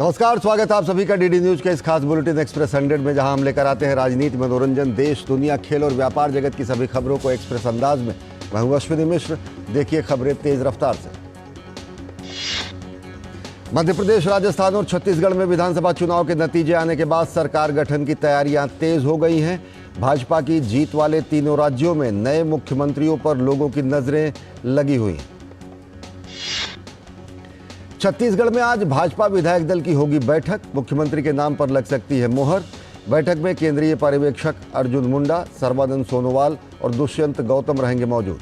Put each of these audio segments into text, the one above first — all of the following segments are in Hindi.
नमस्कार, स्वागत है आप सभी का डीडी न्यूज के इस खास बुलेटिन एक्सप्रेस 100 में, जहां हम लेकर आते हैं राजनीति, मनोरंजन, देश, दुनिया, खेल और व्यापार जगत की सभी खबरों को एक्सप्रेस अंदाज में। मैं हूं अश्विनी मिश्र। देखिए खबरें तेज रफ्तार से। मध्य प्रदेश, राजस्थान और छत्तीसगढ़ में विधानसभा चुनाव के नतीजे आने के बाद सरकार गठन की तैयारियां तेज हो गई हैं। भाजपा की जीत वाले तीनों राज्यों में नए मुख्यमंत्रियों पर लोगों की नजरें लगी हुई हैं। छत्तीसगढ़ में आज भाजपा विधायक दल की होगी बैठक। मुख्यमंत्री के नाम पर लग सकती है मोहर। बैठक में केंद्रीय पर्यवेक्षक अर्जुन मुंडा, सर्बानंद सोनोवाल और दुष्यंत गौतम रहेंगे मौजूद।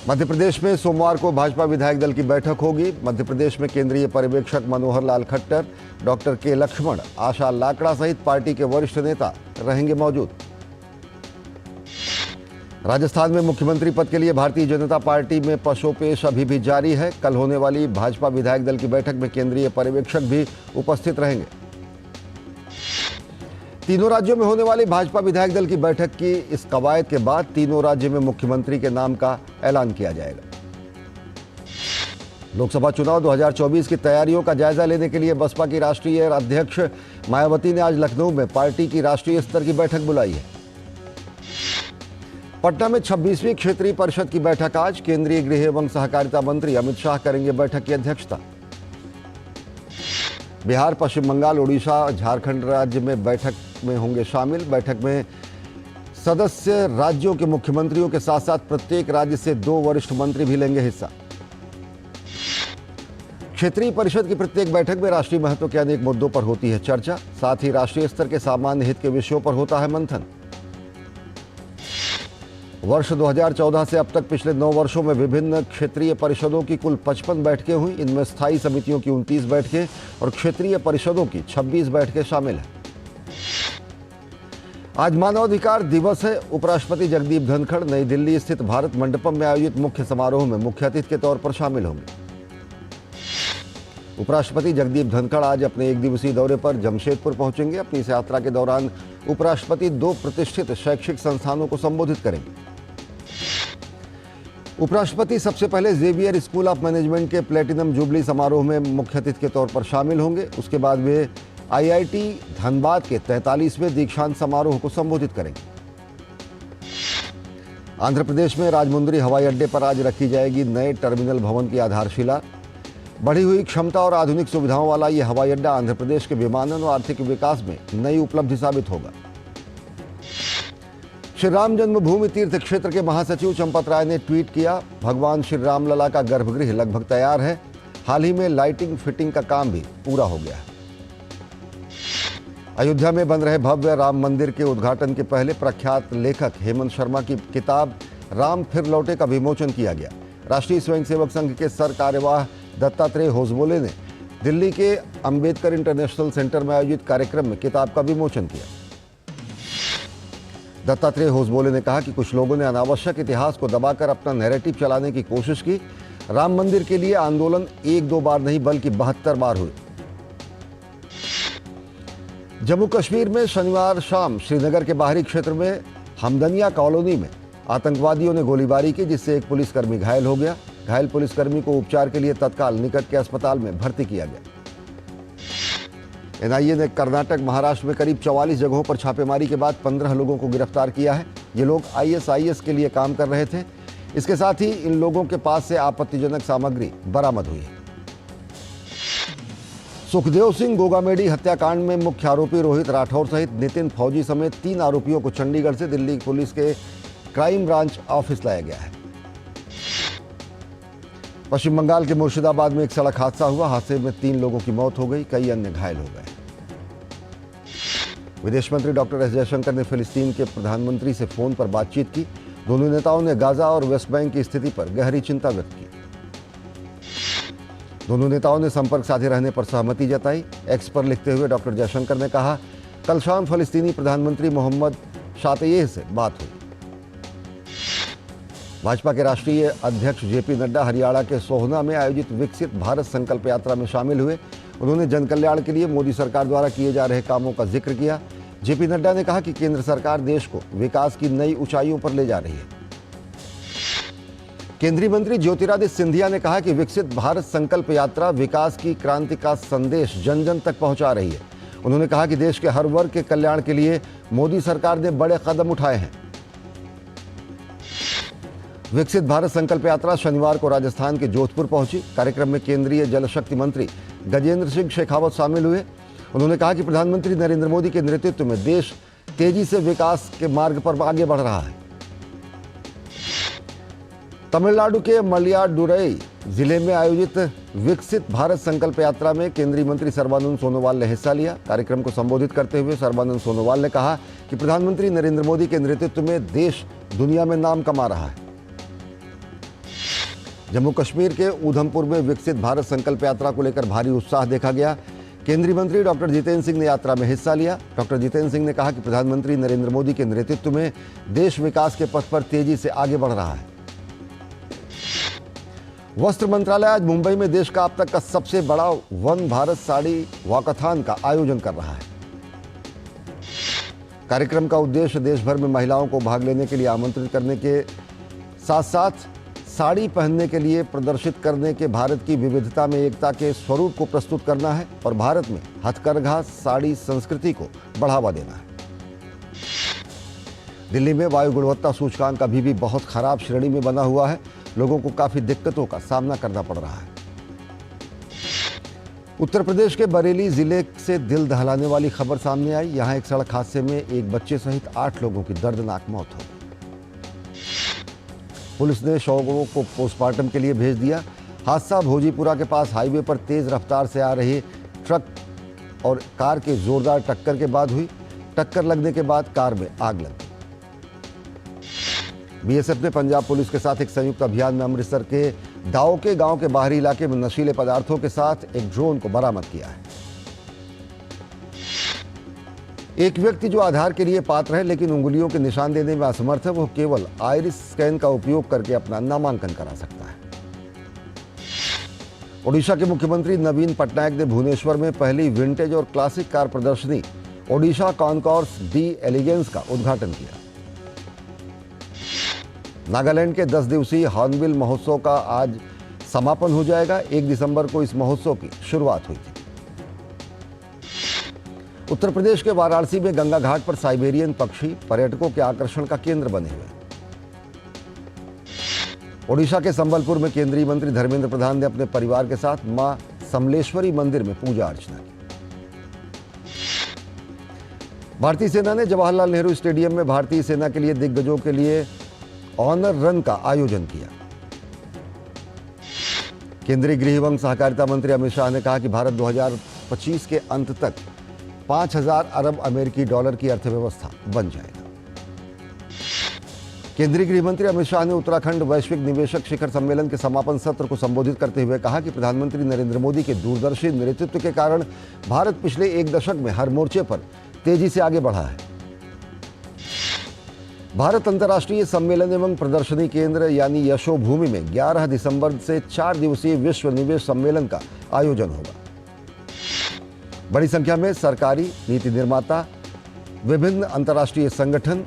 मध्य प्रदेश में सोमवार को भाजपा विधायक दल की बैठक होगी। मध्य प्रदेश में केंद्रीय पर्यवेक्षक मनोहर लाल खट्टर, डॉक्टर के लक्ष्मण, आशा लाकड़ा सहित पार्टी के वरिष्ठ नेता रहेंगे मौजूद। राजस्थान में मुख्यमंत्री पद के लिए भारतीय जनता पार्टी में पशोपेश अभी भी जारी है। कल होने वाली भाजपा विधायक दल की बैठक में केंद्रीय पर्यवेक्षक भी उपस्थित रहेंगे। तीनों राज्यों में होने वाली भाजपा विधायक दल की बैठक की इस कवायद के बाद तीनों राज्य में मुख्यमंत्री के नाम का ऐलान किया जाएगा। लोकसभा चुनाव 2024 की तैयारियों का जायजा लेने के लिए बसपा की राष्ट्रीय अध्यक्ष मायावती ने आज लखनऊ में पार्टी की राष्ट्रीय स्तर की बैठक बुलाई है। पटना में 26वीं क्षेत्रीय परिषद की बैठक आज। केंद्रीय गृह एवं सहकारिता मंत्री अमित शाह करेंगे बैठक की अध्यक्षता। बिहार, पश्चिम बंगाल, उड़ीसा, झारखंड राज्य में बैठक में होंगे शामिल। बैठक में सदस्य राज्यों के मुख्यमंत्रियों के साथ साथ प्रत्येक राज्य से 2 वरिष्ठ मंत्री भी लेंगे हिस्सा। क्षेत्रीय परिषद की प्रत्येक बैठक में राष्ट्रीय महत्व के अनेक मुद्दों पर होती है चर्चा। साथ ही राष्ट्रीय स्तर के सामान्य हित के विषयों पर होता है मंथन। वर्ष 2014 से अब तक पिछले 9 वर्षों में विभिन्न क्षेत्रीय परिषदों की कुल 55 बैठकें हुई। इनमें स्थायी समितियों की 29 बैठकें और क्षेत्रीय परिषदों की 26 बैठकें शामिल हैं। आज मानवाधिकार दिवस है। उपराष्ट्रपति जगदीप धनखड़ नई दिल्ली स्थित भारत मंडपम में आयोजित मुख्य समारोह में मुख्य अतिथि के तौर पर शामिल होंगे। उपराष्ट्रपति जगदीप धनखड़ आज अपने 1 दिवसीय दौरे पर जमशेदपुर पहुंचेंगे। अपनी इस यात्रा के दौरान उपराष्ट्रपति 2 प्रतिष्ठित शैक्षिक संस्थानों को संबोधित करेंगे। उपराष्ट्रपति सबसे पहले जेवियर स्कूल ऑफ मैनेजमेंट के प्लेटिनम जुबली समारोह में मुख्य अतिथि के तौर पर शामिल होंगे। उसके बाद वे आईआईटी धनबाद के 43वें दीक्षांत समारोह को संबोधित करेंगे। आंध्र प्रदेश में राजमुंद्री हवाई अड्डे पर आज रखी जाएगी नए टर्मिनल भवन की आधारशिला। बढ़ी हुई क्षमता और आधुनिक सुविधाओं वाला यह हवाई अड्डा आंध्र प्रदेश के विमानन और आर्थिक विकास में नई उपलब्धि साबित होगा। श्री राम जन्मभूमि तीर्थ क्षेत्र के महासचिव चंपत राय ने ट्वीट किया, भगवान श्री राम लला का गर्भगृह लगभग तैयार है। हाल ही में लाइटिंग फिटिंग का काम भी पूरा हो गया है। अयोध्या में बन रहे भव्य राम मंदिर के उद्घाटन के पहले प्रख्यात लेखक हेमंत शर्मा की किताब राम फिर लौटे का विमोचन किया गया। राष्ट्रीय स्वयंसेवक संघ के सर कार्यवाह दत्तात्रेय होसबोले ने दिल्ली के अंबेडकर इंटरनेशनल सेंटर में आयोजित कार्यक्रम में किताब का विमोचन किया। दत्तात्रेय होसबोले ने कहा कि कुछ लोगों ने अनावश्यक इतिहास को दबाकर अपना नैरेटिव चलाने की कोशिश की। राम मंदिर के लिए आंदोलन 1-2 बार नहीं बल्कि 72 बार हुए। जम्मू कश्मीर में शनिवार शाम श्रीनगर के बाहरी क्षेत्र में हमदनिया कॉलोनी में आतंकवादियों ने गोलीबारी की, जिससे एक पुलिसकर्मी घायल हो गया। घायल पुलिसकर्मी को उपचार के लिए तत्काल निकट के अस्पताल में भर्ती किया गया। एनआईए ने कर्नाटक, महाराष्ट्र में करीब 44 जगहों पर छापेमारी के बाद 15 लोगों को गिरफ्तार किया है। ये लोग आईएसआईएस के लिए काम कर रहे थे। इसके साथ ही इन लोगों के पास से आपत्तिजनक सामग्री बरामद हुई है। सुखदेव सिंह गोगामेडी हत्याकांड में मुख्य आरोपी रोहित राठौर सहित नितिन फौजी समेत 3 आरोपियों को चंडीगढ़ से दिल्ली पुलिस के क्राइम ब्रांच ऑफिस लाया गया है। पश्चिम बंगाल के मुर्शिदाबाद में एक सड़क हादसा हुआ। हादसे में 3 लोगों की मौत हो गई, कई अन्य घायल हो गए। विदेश मंत्री डॉक्टर एस जयशंकर ने फिलिस्तीन के प्रधानमंत्री से फोन पर बातचीत की। दोनों नेताओं ने गाजा और वेस्ट बैंक की स्थिति पर गहरी चिंता व्यक्त की। दोनों नेताओं ने संपर्क साधे रहने पर सहमति जताई। एक्स पर लिखते हुए डॉक्टर जयशंकर ने कहा, कल शाम फिलिस्तीनी प्रधानमंत्री मोहम्मद शातेह से बात हुई। भाजपा के राष्ट्रीय अध्यक्ष जेपी नड्डा हरियाणा के सोहना में आयोजित विकसित भारत संकल्प यात्रा में शामिल हुए। उन्होंने जनकल्याण के लिए मोदी सरकार द्वारा किए जा रहे कामों का जिक्र किया। जेपी नड्डा ने कहा कि केंद्र सरकार देश को विकास की नई ऊंचाइयों पर ले जा रही है। केंद्रीय मंत्री ज्योतिरादित्य सिंधिया ने कहा कि विकसित भारत संकल्प यात्रा विकास की क्रांति का संदेश जन जन तक पहुंचा रही है। उन्होंने कहा कि देश के हर वर्ग के कल्याण के लिए मोदी सरकार ने बड़े कदम उठाए हैं। विकसित भारत संकल्प यात्रा शनिवार को राजस्थान के जोधपुर पहुंची। कार्यक्रम में केंद्रीय जल शक्ति मंत्री गजेंद्र सिंह शेखावत शामिल हुए। उन्होंने कहा कि प्रधानमंत्री नरेंद्र मोदी के नेतृत्व में देश तेजी से विकास के मार्ग पर आगे बढ़ रहा है। तमिलनाडु के मयिलादुरई जिले में आयोजित विकसित भारत संकल्प यात्रा में केंद्रीय मंत्री सर्बानंद सोनोवाल ने हिस्सा लिया। कार्यक्रम को संबोधित करते हुए सर्बानंद सोनोवाल ने कहा कि प्रधानमंत्री नरेंद्र मोदी के नेतृत्व में देश दुनिया में नाम कमा रहा है। जम्मू कश्मीर के उधमपुर में विकसित भारत संकल्प यात्रा को लेकर भारी उत्साह देखा गया। केंद्रीय मंत्री डॉक्टर जितेंद्र सिंह ने यात्रा में हिस्सा लिया। डॉक्टर जितेंद्र सिंह ने कहा कि प्रधानमंत्री नरेंद्र मोदी के नेतृत्व में देश विकास के पथ पर तेजी से आगे बढ़ रहा है। वस्त्र मंत्रालय आज मुंबई में देश का अब तक का सबसे बड़ा वन भारत साड़ी वॉकाथॉन का आयोजन कर रहा है। कार्यक्रम का उद्देश्य देश भर में महिलाओं को भाग लेने के लिए आमंत्रित करने के साथ साथ साड़ी पहनने के लिए प्रदर्शित करने के भारत की विविधता में एकता के स्वरूप को प्रस्तुत करना है और भारत में हथकरघा साड़ी संस्कृति को बढ़ावा देना है। दिल्ली में वायु गुणवत्ता सूचकांक अभी भी बहुत खराब श्रेणी में बना हुआ है। लोगों को काफी दिक्कतों का सामना करना पड़ रहा है। उत्तर प्रदेश के बरेली जिले से दिल दहलाने वाली खबर सामने आई। यहां एक सड़क हादसे में एक बच्चे सहित 8 लोगों की दर्दनाक मौत हो गई। पुलिस ने शवों को पोस्टमार्टम के लिए भेज दिया। हादसा भोजीपुरा के पास हाईवे पर तेज रफ्तार से आ रही ट्रक और कार के जोरदार टक्कर के बाद हुई। टक्कर लगने के बाद कार में आग लग गई। बीएसएफ ने पंजाब पुलिस के साथ एक संयुक्त अभियान में अमृतसर के दाओके गांव के बाहरी इलाके में नशीले पदार्थों के साथ एक ड्रोन को बरामद किया है। एक व्यक्ति जो आधार के लिए पात्र है लेकिन उंगलियों के निशान देने में असमर्थ है, वो केवल आइरिस स्कैन का उपयोग करके अपना नामांकन करा सकता है। ओडिशा के मुख्यमंत्री नवीन पटनायक ने भुवनेश्वर में पहली विंटेज और क्लासिक कार प्रदर्शनी ओडिशा कॉनकॉर्स डी एलिगेंस का उद्घाटन किया। नागालैंड के 10 दिवसीय हॉर्नबिल महोत्सव का आज समापन हो जाएगा। 1 दिसंबर को इस महोत्सव की शुरुआत हुई थी। उत्तर प्रदेश के वाराणसी में गंगा घाट पर साइबेरियन पक्षी पर्यटकों के आकर्षण का केंद्र बने हुए हैं। ओडिशा के संबलपुर में केंद्रीय मंत्री धर्मेंद्र प्रधान ने अपने परिवार के साथ मां समलेश्वरी मंदिर में पूजा अर्चना की। भारतीय सेना ने जवाहरलाल नेहरू स्टेडियम में भारतीय सेना के लिए दिग्गजों के लिए ऑनर रन का आयोजन किया। केंद्रीय गृह एवं सहकारिता मंत्री अमित शाह ने कहा कि भारत 2025 के अंत तक 5000 अरब अमेरिकी डॉलर की अर्थव्यवस्था बन जाएगा। केंद्रीय गृह मंत्री अमित शाह ने उत्तराखंड वैश्विक निवेशक शिखर सम्मेलन के समापन सत्र को संबोधित करते हुए कहा कि प्रधानमंत्री नरेंद्र मोदी के दूरदर्शी नेतृत्व के कारण भारत पिछले 1 दशक में हर मोर्चे पर तेजी से आगे बढ़ा है। भारत अंतर्राष्ट्रीय सम्मेलन एवं प्रदर्शनी केंद्र यानी यशोभूमि में 11 दिसंबर से 4 दिवसीय विश्व निवेश सम्मेलन का आयोजन होगा। बड़ी संख्या में सरकारी नीति निर्माता, विभिन्न अंतर्राष्ट्रीय संगठन,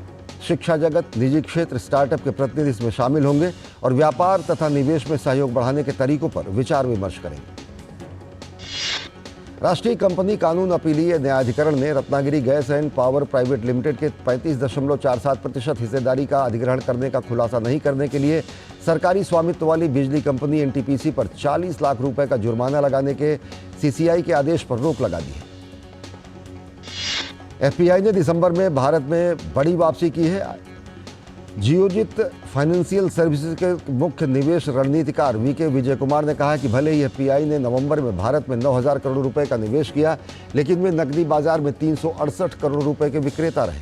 शिक्षा जगत, निजी क्षेत्र, स्टार्टअप के प्रतिनिधि इसमें शामिल होंगे और व्यापार तथा निवेश में सहयोग बढ़ाने के तरीकों पर विचार विमर्श करेंगे। राष्ट्रीय कंपनी कानून अपीलीय न्यायाधिकरण ने Ratnagiri gas and power private limited के 35.47% हिस्सेदारी का अधिग्रहण करने का खुलासा नहीं करने के लिए सरकारी स्वामित्व वाली बिजली कंपनी एनटीपीसी पर 40 लाख रुपए का जुर्माना लगाने के सीसीआई के आदेश पर रोक लगा दी है। एफपीआई ने दिसंबर में भारत में बड़ी वापसी की है। जियोजित फाइनेंशियल सर्विसेज के मुख्य निवेश रणनीतिकार वीके विजय कुमार ने कहा कि भले ही एफपीआई ने नवंबर में भारत में 9000 करोड़ रुपए का निवेश किया, लेकिन वे नकदी बाजार में 368 करोड़ रुपए के विक्रेता रहे।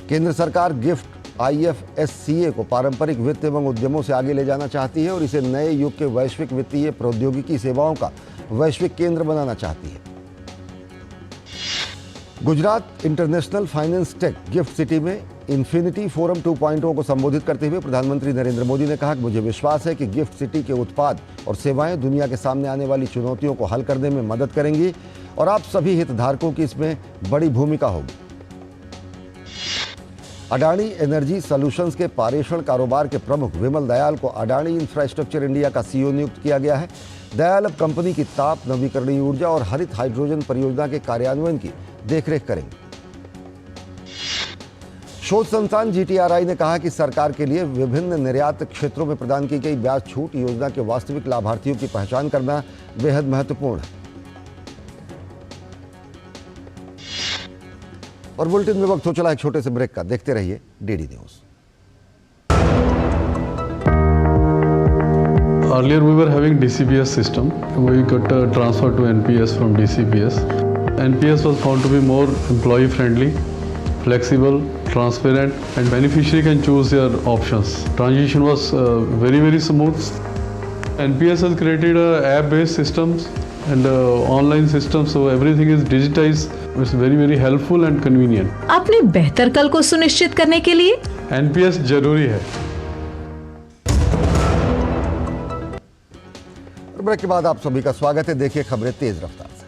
केंद्र सरकार गिफ्ट आईएफएससीए को पारंपरिक वित्त एवं उद्यमों से आगे ले जाना चाहती है और इसे नए युग के वैश्विक वित्तीय प्रौद्योगिकी सेवाओं का वैश्विक केंद्र बनाना चाहती है। Gujarat international finance take gift city में इन्फिनिटी फोरम 2.0 को संबोधित करते हुए प्रधानमंत्री नरेंद्र मोदी ने कहा कि मुझे विश्वास है कि गिफ्ट सिटी के उत्पाद और सेवाएं दुनिया के सामने आने वाली चुनौतियों को हल करने में मदद करेंगी और आप सभी हितधारकों की इसमें बड़ी भूमिका होगी। अडानी एनर्जी सॉल्यूशंस के पारेषण कारोबार के प्रमुख विमल दयाल को अडानी इंफ्रास्ट्रक्चर इंडिया का सीईओ नियुक्त किया गया है। दयाल अब कंपनी की ताप, नवीकरणीय ऊर्जा और हरित हाइड्रोजन परियोजना के कार्यान्वयन की देखरेख करेंगे। शोध संस्थान GTRI ने कहा कि सरकार के लिए विभिन्न निर्यात क्षेत्रों में प्रदान की गई ब्याज छूट योजना के वास्तविक लाभार्थियों की पहचान करना बेहद महत्वपूर्ण है। और बुलेटिन में वक्त हो चला एक छोटे से ब्रेक का, देखते रहिए DD news. Earlier we were having DCBS system. We got transferred to NPS from DCBS. NPS was found to be more employee friendly, flexible, transparent, and beneficiary can choose their options. Transition was very smooth. NPS has created app-based systems and online systems, so everything is digitized. It's very helpful and convenient. अपने बेहतर कल को सुनिश्चित करने के लिए NPS जरूरी है। ब्रेक के बाद आप सभी का स्वागत है। देखिए खबरें तेज रफ्तार से।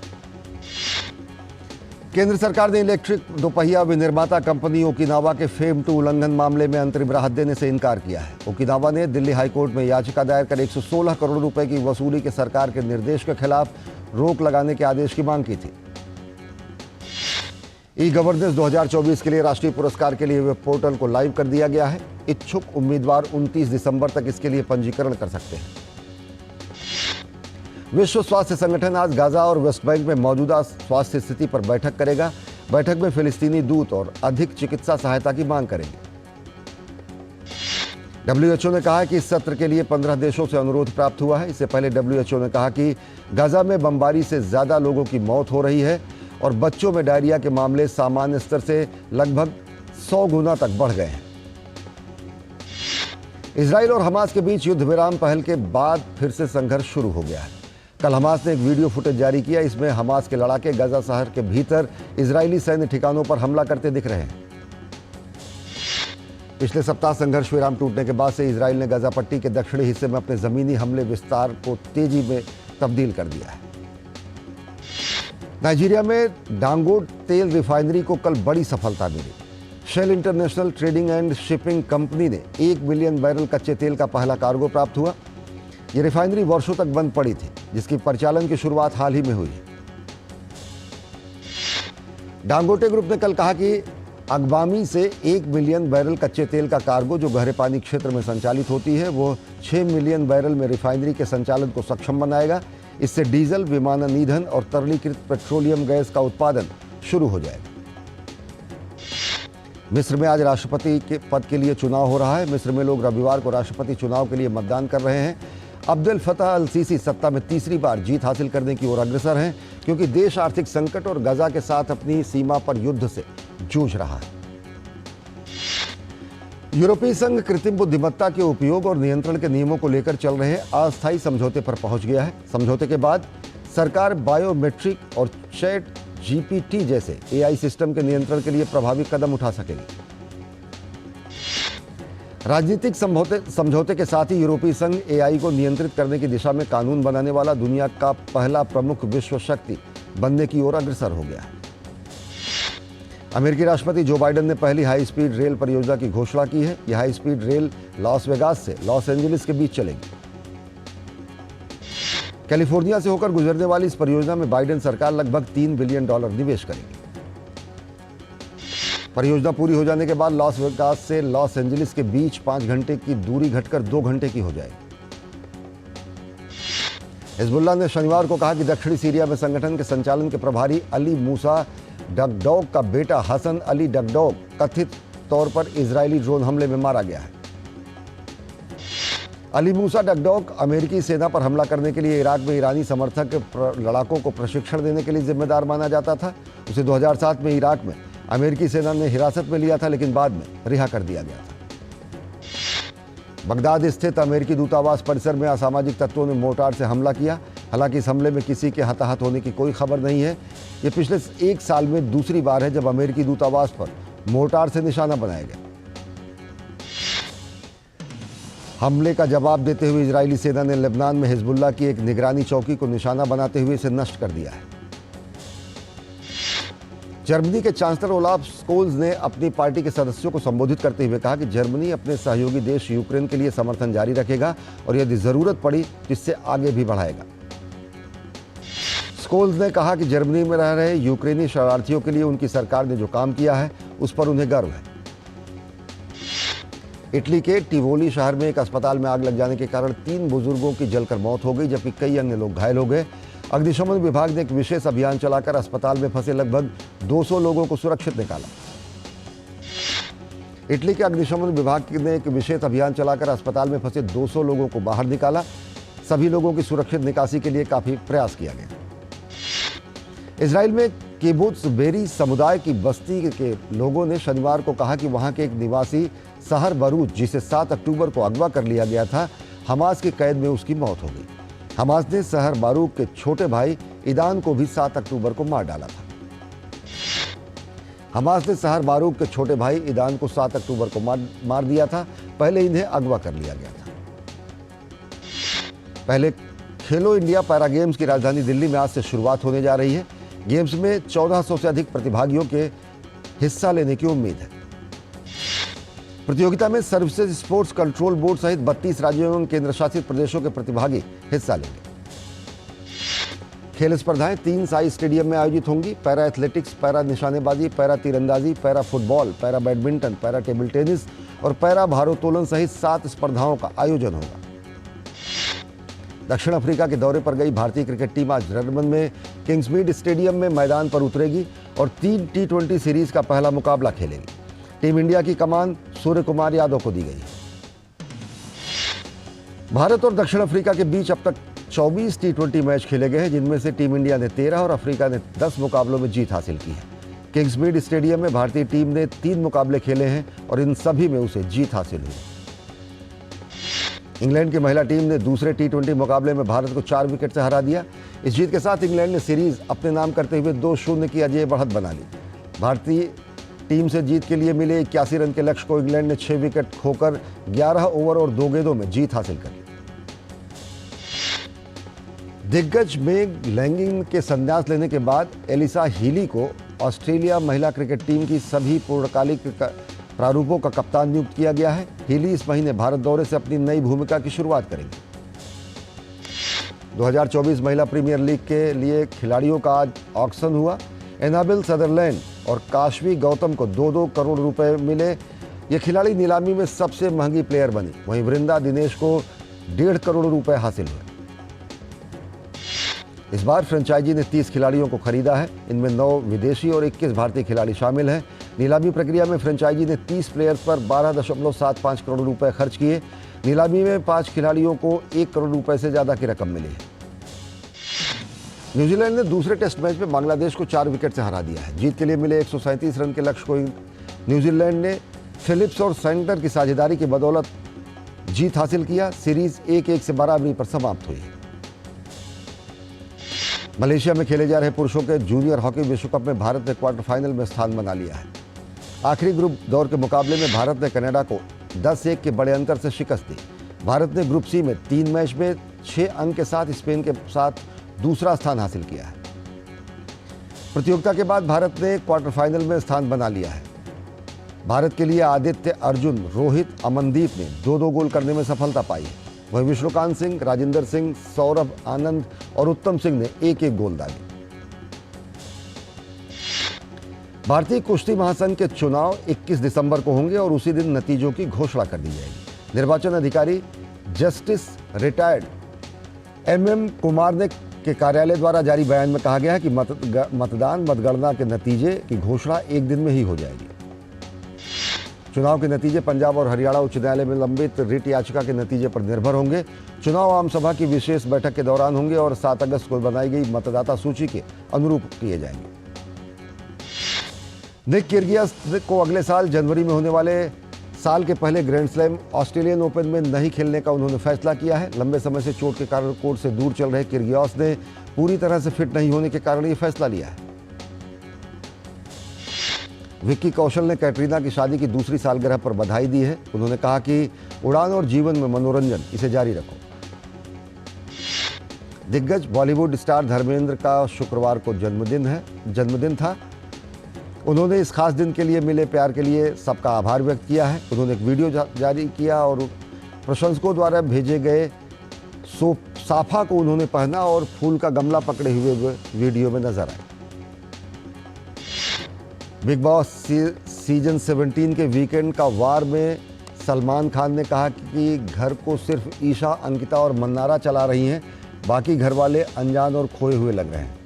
केंद्र सरकार ने इलेक्ट्रिक दोपहिया विनिर्माता कंपनी ओकिनावा के फेम 2 उल्लंघन मामले में अंतरिम राहत देने से इनकार किया है। ओकिनावा ने दिल्ली हाईकोर्ट में याचिका दायर कर 116 करोड़ रुपए की वसूली के सरकार के निर्देश के खिलाफ रोक लगाने के आदेश की मांग की थी। ई-गवर्नेंस 2024 के लिए राष्ट्रीय पुरस्कार के लिए वेब पोर्टल को लाइव कर दिया गया है। इच्छुक उम्मीदवार 29 दिसंबर तक इसके लिए पंजीकरण कर सकते हैं। विश्व स्वास्थ्य संगठन आज गाजा और वेस्ट बैंक में मौजूदा स्वास्थ्य स्थिति पर बैठक करेगा। बैठक में फिलिस्तीनी दूत और अधिक चिकित्सा सहायता की मांग करेंगे। WHO ने कहा है कि इस सत्र के लिए 15 देशों से अनुरोध प्राप्त हुआ है। इससे पहले WHO ने कहा कि गाजा में बमबारी से ज्यादा लोगों की मौत हो रही है और बच्चों में डायरिया के मामले सामान्य स्तर से लगभग 100 गुना तक बढ़ गए हैं। इजराइल और हमास के बीच युद्ध विराम पहल के बाद फिर से संघर्ष शुरू हो गया है। कल हमास ने एक वीडियो फुटेज जारी किया। इसमें हमास के लड़ाके गाजा शहर के भीतर इजरायली सैन्य ठिकानों पर हमला करते दिख रहे हैं। पिछले सप्ताह संघर्ष विराम टूटने के बाद से इजराइल ने गाजा पट्टी के दक्षिणी हिस्से में अपने जमीनी हमले विस्तार को तेजी में तब्दील कर दिया है। नाइजीरिया में डांगोट तेल रिफाइनरी को कल बड़ी सफलता मिली। Shell international trading and shipping company ने 1 मिलियन बैरल कच्चे तेल का पहला कार्गो प्राप्त हुआ। यह रिफाइनरी वर्षों तक बंद पड़ी थी, जिसकी परिचालन की शुरुआत हाल ही में हुई है। डांगोटे ग्रुप ने कल कहा कि अगबामी से 1 मिलियन बैरल कच्चे तेल का कार्गो जो गहरे पानी क्षेत्र में संचालित होती है, वो 6 मिलियन बैरल में रिफाइनरी के संचालन को सक्षम बनाएगा। इससे डीजल, विमानन ईंधन और तरलीकृत पेट्रोलियम गैस का उत्पादन शुरू हो जाएगा। मिस्र में आज राष्ट्रपति के पद के लिए चुनाव हो रहा है। मिस्र में लोग रविवार को राष्ट्रपति चुनाव के लिए मतदान कर रहे हैं। अब्देल फतह अल सीसी सत्ता में तीसरी बार जीत हासिल करने की ओर अग्रसर हैं, क्योंकि देश आर्थिक संकट और गाजा के साथ अपनी सीमा पर युद्ध से जूझ रहा है। यूरोपीय संघ कृत्रिम बुद्धिमत्ता के उपयोग और नियंत्रण के नियमों को लेकर चल रहे अस्थायी समझौते पर पहुंच गया है। समझौते के बाद सरकार बायोमेट्रिक और चैट GPT जैसे AI सिस्टम के नियंत्रण के लिए प्रभावी कदम उठा सकेगी। राजनीतिक समझौते के साथ ही यूरोपीय संघ AI को नियंत्रित करने की दिशा में कानून बनाने वाला दुनिया का पहला प्रमुख विश्व शक्ति बनने की ओर अग्रसर हो गया है। अमेरिकी राष्ट्रपति जो बाइडेन ने पहली हाई स्पीड रेल परियोजना की घोषणा की है। यह high speed rail Las Vegas से लॉस एंजलिस के बीच चलेगी। कैलिफोर्निया से होकर गुजरने वाली इस परियोजना में बाइडेन सरकार लगभग $3 बिलियन निवेश करेगी। परियोजना पूरी हो जाने के बाद लॉस वेगास से लॉस एंजलिस के बीच 5 घंटे की दूरी घटकर 2 घंटे की हो जाएगी। हिजबुल्लाह ने शनिवार को कहा कि दक्षिणी सीरिया में संगठन के संचालन के प्रभारी अली मूसा डगडॉग का बेटा हसन अली डगडॉग कथित तौर पर इजरायली ड्रोन हमले में मारा गया है। अली मूसा डगडॉग अमेरिकी सेना पर हमला करने के लिए इराक में ईरानी समर्थक लड़ाकों को प्रशिक्षण देने के लिए जिम्मेदार माना जाता था। उसे 2007 में इराक में अमेरिकी सेना ने हिरासत में लिया था, लेकिन बाद में रिहा कर दिया गया था। बगदाद स्थित अमेरिकी दूतावास परिसर में असामाजिक तत्वों ने मोर्टार से हमला किया। हालांकि इस हमले में किसी के हताहत होने की कोई खबर नहीं है। यह पिछले 1 साल में दूसरी बार है जब अमेरिकी दूतावास पर मोर्टार से निशाना बनाया गया। हमले का जवाब देते हुए इजरायली सेना ने लेबनान में हिजबुल्लाह की एक निगरानी चौकी को निशाना बनाते हुए इसे नष्ट कर दिया है। जर्मनी के चांसलर ओलाफ स्कोल्ज ने अपनी पार्टी के सदस्यों को संबोधित करते हुए कहा कि जर्मनी अपने सहयोगी देश यूक्रेन के लिए समर्थन जारी रखेगा और यदि जरूरत पड़ी तो इससे आगे भी बढ़ाएगा। स्कोल्ज ने कहा कि जर्मनी में रह रहे यूक्रेनी शरणार्थियों के लिए उनकी सरकार ने जो काम किया है उस पर उन्हें गर्व है। इटली के टिवोली शहर में एक अस्पताल में आग लग जाने के कारण 3 बुजुर्गों की जलकर मौत हो गई, जबकि कई अन्य लोग घायल हो गए। अग्निशमन विभाग ने एक विशेष अभियान चलाकर अस्पताल में फंसे लगभग 200 लोगों को सुरक्षित निकाला। इटली के अग्निशमन विभाग ने एक विशेष अभियान चलाकर अस्पताल में फंसे 200 लोगों को बाहर निकाला। सभी लोगों की सुरक्षित निकासी के लिए काफी प्रयास किया गया। इजराइल में किबुत्ज बेरी समुदाय की बस्ती के लोगों ने शनिवार को कहा कि वहां के एक निवासी सहर बरूज, जिसे 7 अक्टूबर को अगवा कर लिया गया था, हमास की कैद में उसकी मौत हो गई। हमास ने सहर बारूक के छोटे भाई ईदान को भी 7 अक्टूबर को मार डाला था। हमास ने सहर बारूक के छोटे भाई ईदान को 7 अक्टूबर को मार दिया था। पहले इन्हें अगवा कर लिया गया था। पहले खेलो इंडिया पैरा गेम्स की राजधानी दिल्ली में आज से शुरुआत होने जा रही है। गेम्स में 1400 से अधिक प्रतिभागियों के हिस्सा लेने की उम्मीद है। प्रतियोगिता में सर्विसेज स्पोर्ट्स कंट्रोल बोर्ड सहित 32 राज्यों एवं केंद्र शासित प्रदेशों के प्रतिभागी हिस्सा लेंगे। खेल स्पर्धाएं 3 साई स्टेडियम में आयोजित होंगी। पैरा एथलेटिक्स, पैरा निशानेबाजी, पैरा तीरंदाजी, para football, para badminton, para table tennis और पैरा भारोत्तोलन सहित 7 स्पर्धाओं का आयोजन होगा। दक्षिण अफ्रीका के दौरे पर गई भारतीय क्रिकेट टीम आज डरबन में किंग्समीड स्टेडियम में मैदान पर उतरेगी और 3 T20 सीरीज का पहला मुकाबला खेलेगी। टीम इंडिया की कमान सूर्य कुमार यादव को दी गई है। भारत और दक्षिण अफ्रीका के बीच अब तक 24 T20 मैच खेले गए हैं, जिनमें से टीम इंडिया ने 13 और अफ्रीका ने 10 मुकाबलों में जीत हासिल की है। किंग्समीड स्टेडियम में भारतीय टीम ने 3 मुकाबले खेले हैं और इन सभी में उसे जीत हासिल हुई। इंग्लैंड की महिला टीम ने दूसरे T20 मुकाबले में भारत को 4 विकेट से हरा दिया। इस जीत के साथ इंग्लैंड ने सीरीज अपने नाम करते हुए 2-0 की अजय बढ़त बना ली। भारतीय टीम से जीत के लिए मिले 81 रन के लक्ष्य को इंग्लैंड ने 6 विकेट खोकर 11 ओवर और 2 गेंदों में जीत हासिल कर ली। दिग्गज मेग लैंगिंग के संन्यास लेने के बाद एलिसा हीली को ऑस्ट्रेलिया महिला क्रिकेट टीम की सभी पूर्णकालिक प्रारूपों का कप्तान नियुक्त किया गया है। हीली इस महीने भारत दौरे से अपनी नई भूमिका की शुरुआत करेंगे। 2024 महिला प्रीमियर लीग के लिए खिलाड़ियों का आज ऑक्शन हुआ। एनाबेल सदरलैंड और काशवी गौतम को 2-2 करोड़ रुपए मिले। ये खिलाड़ी नीलामी में सबसे महंगी प्लेयर बनी। वहीं वृंदा दिनेश को 1.5 करोड़ रुपए हासिल हुए। इस बार फ्रेंचाइजी ने 30 खिलाड़ियों को खरीदा है। इनमें 9 विदेशी और 21 भारतीय खिलाड़ी शामिल हैं। नीलामी प्रक्रिया में फ्रेंचाइजी ने 30 प्लेयर्स पर 12.75 करोड़ रुपए खर्च किए। नीलामी में 5 खिलाड़ियों को 1 करोड़ रुपए से ज्यादा की रकम मिली है। न्यूजीलैंड ने दूसरे टेस्ट मैच में बांग्लादेश को 4 विकेट से हरा दिया है। जीत के लिए मिले 137 रन के लक्ष्य को न्यूजीलैंड ने फिलिप्स और सेंटर की साझेदारी की बदौलत जीत हासिल किया। सीरीज 1-1 से बराबरी पर समाप्त हुई। मलेशिया में खेले जा रहे पुरुषों के जूनियर हॉकी विश्व कप में भारत ने क्वार्टर फाइनल में स्थान बना लिया है। आखिरी ग्रुप दौर के मुकाबले में भारत ने कनाडा को 10-1 के बड़े अंतर से शिकस्त दी। भारत ने ग्रुप सी में 3 मैच में 6 अंक के साथ स्पेन के साथ दूसरा स्थान हासिल किया है। प्रतियोगिता के बाद भारत ने क्वार्टर फाइनल में स्थान बना लिया है। भारत के लिए आदित्य, अर्जुन, रोहित, अमनदीप ने 2-2 गोल करने में सफलता पाई है। वहीं विष्णुकांत सिंह, राजेंद्र सिंह, सौरभ आनंद और उत्तम सिंह ने 1-1 गोल डाले। भारतीय कुश्ती महासंघ के चुनाव 21 दिसंबर को होंगे और उसी दिन नतीजों की घोषणा कर दी जाएगी। निर्वाचन अधिकारी जस्टिस रिटायर्ड MM कुमार ने के कार्यालय द्वारा जारी बयान में कहा गया है कि मतगणना के नतीजे की घोषणा 1 दिन में ही हो जाएगी। चुनाव के नतीजे पंजाब और हरियाणा उच्च न्यायालय में लंबित रिट याचिका के नतीजे पर निर्भर होंगे। चुनाव आम सभा की विशेष बैठक के दौरान होंगे और 7 अगस्त को बनाई गई मतदाता सूची के अनुरूप किए जाएंगे। निक किर्गियास को अगले साल जनवरी में होने वाले साल के पहले ग्रैंड स्लैम ऑस्ट्रेलियन ओपन में नहीं खेलने का उन्होंने फैसला किया है। लंबे समय से चोट के कारण कोर्ट से दूर चल रहे किर्गियास ने पूरी तरह से फिट नहीं होने के कारण ये फैसला लिया है। विक्की कौशल ने कैटरीना की शादी की दूसरी सालगिरह पर बधाई दी है। उन्होंने कहा कि उड़ान और जीवन में मनोरंजन, इसे जारी रखो। दिग्गज बॉलीवुड स्टार धर्मेंद्र का शुक्रवार को जन्मदिन था। उन्होंने इस खास दिन के लिए मिले प्यार के लिए सबका आभार व्यक्त किया है। उन्होंने एक वीडियो जारी किया और प्रशंसकों द्वारा भेजे गए साफा को उन्होंने पहना और फूल का गमला पकड़े हुए वीडियो में नजर आए। बिग बॉस सीजन 17 के वीकेंड का वार में सलमान खान ने कहा कि घर को सिर्फ ईशा, अंकिता और मन्नारा चला रही हैं, बाकी घर वाले अनजान और खोए हुए लग रहे हैं।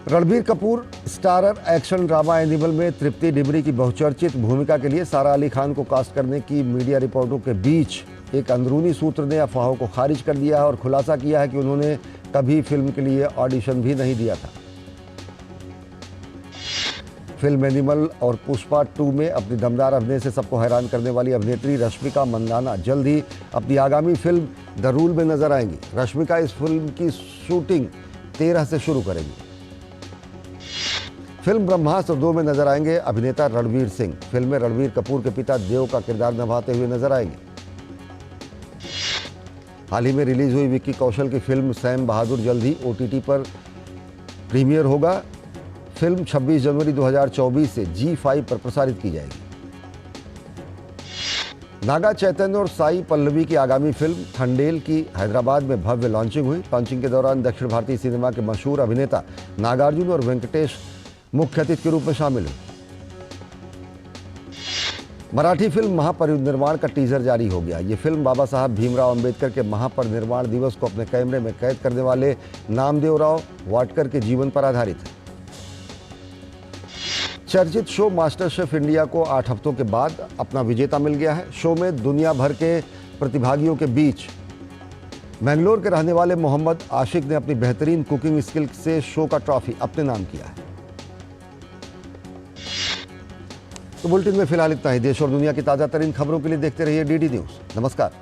Ranbir Kapoor starrer action drama animal में तृप्ति डिमरी की बहुचर्चित भूमिका के लिए सारा अली खान को कास्ट करने की मीडिया रिपोर्टों के बीच एक अंदरूनी सूत्र ने अफवाहों को खारिज कर दिया है और खुलासा किया है कि उन्होंने कभी फिल्म के लिए ऑडिशन भी नहीं दिया था। फिल्म एनिमल और पुष्पा 2 में अपनी दमदार अभिनय से सबको हैरान करने वाली अभिनेत्री रश्मिका मंदाना जल्द ही अपनी आगामी फिल्म द रूल में नजर आएंगी। रश्मिका इस फिल्म की शूटिंग 13 से शुरू करेंगी। फिल्म ब्रह्मास्त्र 2 में नजर आएंगे अभिनेता रणवीर सिंह। फिल्म में रणबीर कपूर के पिता देव का किरदार निभाते हुए नजर आएंगे। हाल ही में रिलीज हुई विक्की कौशल की फिल्म सैम बहादुर जल्द ही OTT पर प्रीमियर होगा। फिल्म 26 जनवरी 2024 से G5 पर प्रसारित की जाएगी। नागा चैतन्य और साई पल्लवी की आगामी फिल्म थंडेल की हैदराबाद में भव्य लॉन्चिंग हुई। लॉन्चिंग के दौरान दक्षिण भारतीय सिनेमा के मशहूर अभिनेता नागार्जुन और वेंकटेश मुख्य अतिथि के रूप में शामिल हुए। मराठी फिल्म महापरिनिर्वाण का टीजर जारी हो गया। ये फिल्म बाबा साहब भीमराव अंबेडकर के महापरिनिर्वाण दिवस को अपने कैमरे में कैद करने वाले नामदेवराव वाटकर के जीवन पर आधारित है। चर्चित शो मास्टर शेफ इंडिया को 8 हफ्तों के बाद अपना विजेता मिल गया है। शो में दुनिया भर के प्रतिभागियों के बीच मैंगलोर के रहने वाले मोहम्मद आशिक ने अपनी बेहतरीन कुकिंग स्किल से शो का ट्रॉफी अपने नाम किया है। तो बुलेटिन में फिलहाल इतना ही। देश और दुनिया की ताज़ा तरीन खबरों के लिए देखते रहिए DD न्यूज़। नमस्कार।